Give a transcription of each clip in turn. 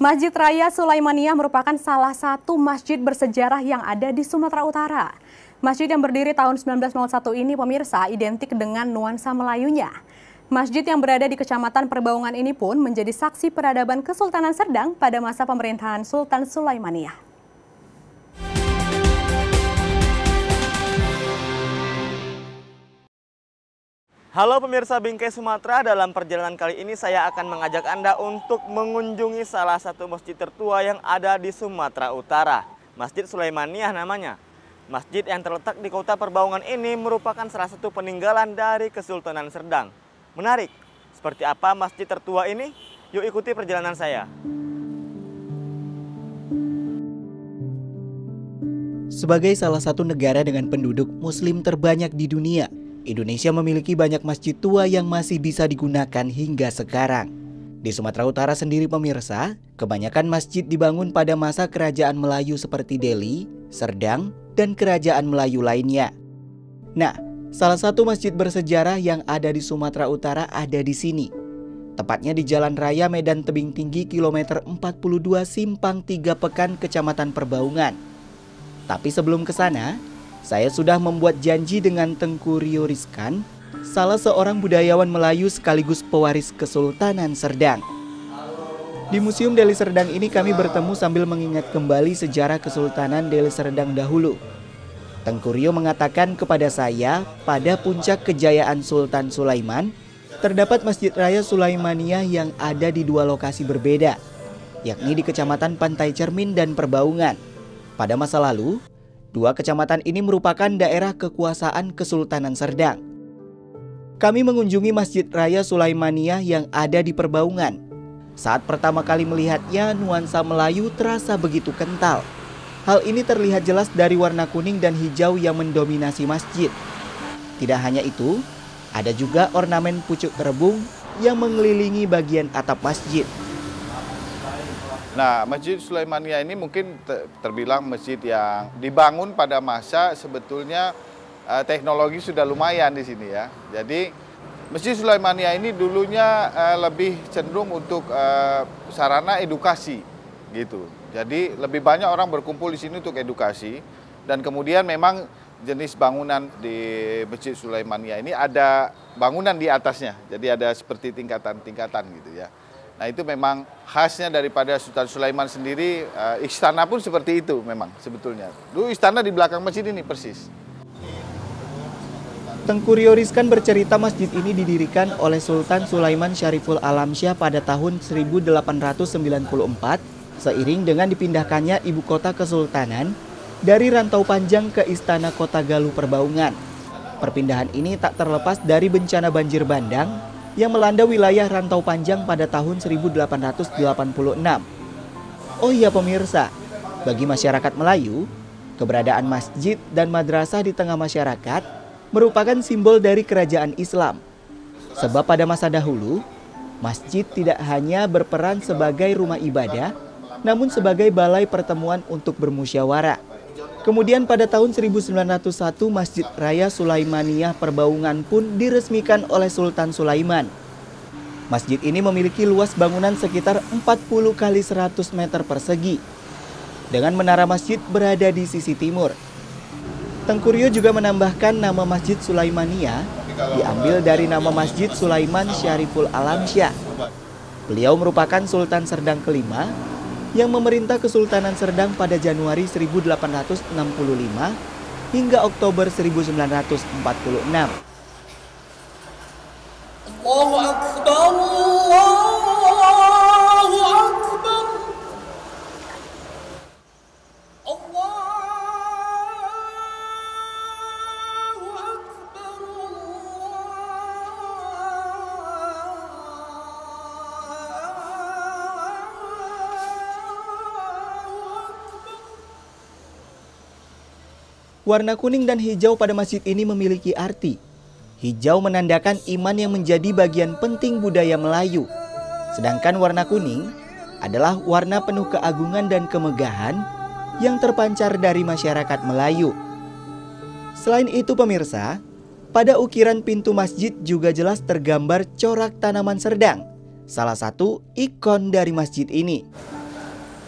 Masjid Raya Sulaimaniyah merupakan salah satu masjid bersejarah yang ada di Sumatera Utara. Masjid yang berdiri tahun 1901 ini pemirsa identik dengan nuansa Melayunya. Masjid yang berada di Kecamatan Perbaungan ini pun menjadi saksi peradaban Kesultanan Serdang pada masa pemerintahan Sultan Sulaimaniyah. Halo pemirsa Bingkai Sumatera, dalam perjalanan kali ini saya akan mengajak Anda untuk mengunjungi salah satu masjid tertua yang ada di Sumatera Utara. Masjid Sulaimaniyah namanya. Masjid yang terletak di kota Perbaungan ini merupakan salah satu peninggalan dari Kesultanan Serdang. Menarik, seperti apa masjid tertua ini? Yuk ikuti perjalanan saya. Sebagai salah satu negara dengan penduduk Muslim terbanyak di dunia, Indonesia memiliki banyak masjid tua yang masih bisa digunakan hingga sekarang. Di Sumatera Utara sendiri pemirsa, kebanyakan masjid dibangun pada masa kerajaan Melayu seperti Delhi, Serdang, dan kerajaan Melayu lainnya. Nah, salah satu masjid bersejarah yang ada di Sumatera Utara ada di sini. Tepatnya di Jalan Raya Medan Tebing Tinggi kilometer 42 Simpang 3 Pekan, Kecamatan Perbaungan. Tapi sebelum ke sana, saya sudah membuat janji dengan Tengku Rio Rizkan, salah seorang budayawan Melayu sekaligus pewaris Kesultanan Serdang. Di Museum Deli Serdang ini kami bertemu sambil mengingat kembali sejarah Kesultanan Deli Serdang dahulu. Tengku Rio mengatakan kepada saya, pada puncak kejayaan Sultan Sulaiman, terdapat Masjid Raya Sulaimaniyah yang ada di dua lokasi berbeda, yakni di Kecamatan Pantai Cermin dan Perbaungan. Pada masa lalu, dua kecamatan ini merupakan daerah kekuasaan Kesultanan Serdang. Kami mengunjungi Masjid Raya Sulaimaniyah yang ada di Perbaungan. Saat pertama kali melihatnya, nuansa Melayu terasa begitu kental. Hal ini terlihat jelas dari warna kuning dan hijau yang mendominasi masjid. Tidak hanya itu, ada juga ornamen pucuk rebung yang mengelilingi bagian atap masjid. Nah, Masjid Sulaimaniyah ini mungkin terbilang masjid yang dibangun pada masa sebetulnya teknologi sudah lumayan di sini ya. Jadi Masjid Sulaimaniyah ini dulunya lebih cenderung untuk sarana edukasi gitu. Jadi lebih banyak orang berkumpul di sini untuk edukasi, dan kemudian memang jenis bangunan di Masjid Sulaimaniyah ini ada bangunan di atasnya. Jadi ada seperti tingkatan-tingkatan gitu ya. Nah, itu memang khasnya daripada Sultan Sulaiman sendiri. Istana pun seperti itu memang sebetulnya. Dulu istana di belakang masjid ini persis. Tengku Rio Rizkan bercerita masjid ini didirikan oleh Sultan Sulaiman Syariful Alamsyah pada tahun 1894 seiring dengan dipindahkannya ibu kota kesultanan dari Rantau Panjang ke Istana Kota Galuh Perbaungan. Perpindahan ini tak terlepas dari bencana banjir bandang yang melanda wilayah Rantau Panjang pada tahun 1886. Oh iya pemirsa, bagi masyarakat Melayu, keberadaan masjid dan madrasah di tengah masyarakat merupakan simbol dari kerajaan Islam. Sebab pada masa dahulu, masjid tidak hanya berperan sebagai rumah ibadah, namun sebagai balai pertemuan untuk bermusyawarah. Kemudian pada tahun 1901 Masjid Raya Sulaimaniyah Perbaungan pun diresmikan oleh Sultan Sulaiman. Masjid ini memiliki luas bangunan sekitar 40 kali 100 meter persegi, dengan menara masjid berada di sisi timur. Tengku Rio juga menambahkan nama Masjid Sulaimaniyah diambil dari nama Masjid Sulaiman Syariful Alamsyah. Beliau merupakan Sultan Serdang kelima yang memerintah Kesultanan Serdang pada Januari 1865 hingga Oktober 1946. Allahu Akbar, Allahu Akbar. Warna kuning dan hijau pada masjid ini memiliki arti. Hijau menandakan iman yang menjadi bagian penting budaya Melayu. Sedangkan warna kuning adalah warna penuh keagungan dan kemegahan yang terpancar dari masyarakat Melayu. Selain itu pemirsa, pada ukiran pintu masjid juga jelas tergambar corak tanaman Serdang, salah satu ikon dari masjid ini.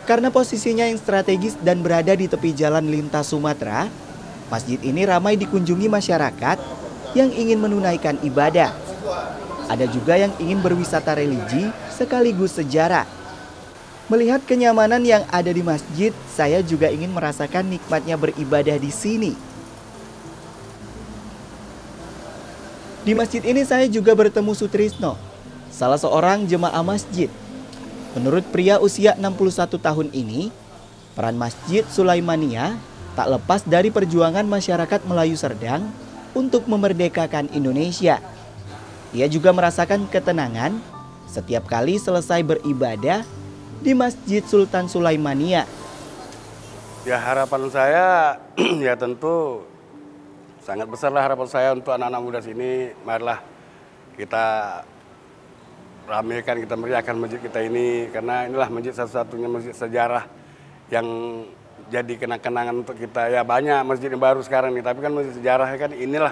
Karena posisinya yang strategis dan berada di tepi jalan lintas Sumatera, masjid ini ramai dikunjungi masyarakat yang ingin menunaikan ibadah. Ada juga yang ingin berwisata religi sekaligus sejarah. Melihat kenyamanan yang ada di masjid, saya juga ingin merasakan nikmatnya beribadah di sini. Di masjid ini saya juga bertemu Sutrisno, salah seorang jemaah masjid. Menurut pria usia 61 tahun ini, peran Masjid Sulaimaniyah tak lepas dari perjuangan masyarakat Melayu Serdang untuk memerdekakan Indonesia. Ia juga merasakan ketenangan setiap kali selesai beribadah di Masjid Sultan Sulaimaniyah. Ya harapan saya ya tentu sangat besarlah harapan saya untuk anak-anak muda sini. Marilah kita ramaikan, kita meriahkan masjid kita ini, karena inilah masjid satu-satunya masjid sejarah yang jadi kenang-kenangan untuk kita. Ya banyak masjid yang baru sekarang nih, tapi kan masjid sejarah kan inilah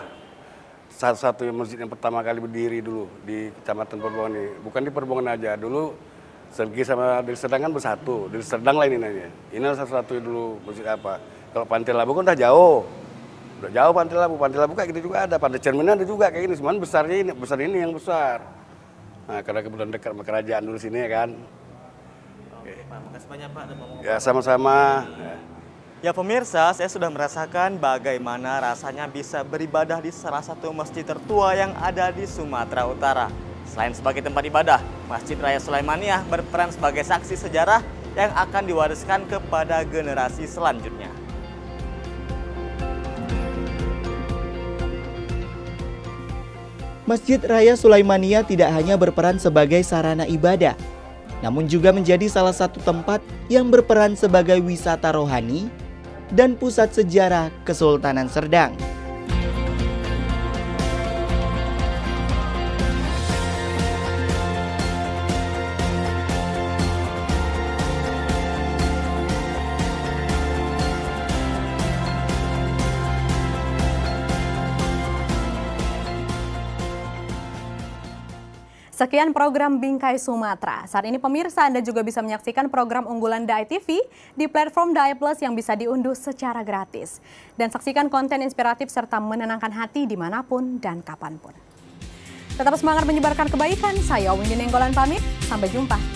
satu-satunya masjid yang pertama kali berdiri dulu di Kecamatan Perbuangan ini. Bukan di Perbuangan aja, dulu Sergi sama Deli Serdang kan bersatu, Deli Serdang lah ini namanya. Inilah satu-satunya dulu masjid apa. Kalau Pantai Labu kan udah jauh Pantai Labu kayak gitu juga ada, Pantai Cermin ada juga kayak gini, cuman besar ini yang besar. Nah, karena kebetulan dekat sama kerajaan dulu sini ya kan. Oke, Pak, makasih banyak Pak. Ya sama-sama. Ya pemirsa, saya sudah merasakan bagaimana rasanya bisa beribadah di salah satu masjid tertua yang ada di Sumatera Utara. Selain sebagai tempat ibadah, Masjid Raya Sulaimaniyah berperan sebagai saksi sejarah yang akan diwariskan kepada generasi selanjutnya. Masjid Raya Sulaimaniyah tidak hanya berperan sebagai sarana ibadah, namun juga menjadi salah satu tempat yang berperan sebagai wisata rohani dan pusat sejarah Kesultanan Serdang. Sekian program Bingkai Sumatera. Saat ini pemirsa Anda juga bisa menyaksikan program unggulan DAI TV di platform DAI Plus yang bisa diunduh secara gratis. Dan saksikan konten inspiratif serta menenangkan hati dimanapun dan kapanpun. Tetap semangat menyebarkan kebaikan. Saya Windy Nenggolan pamit. Sampai jumpa.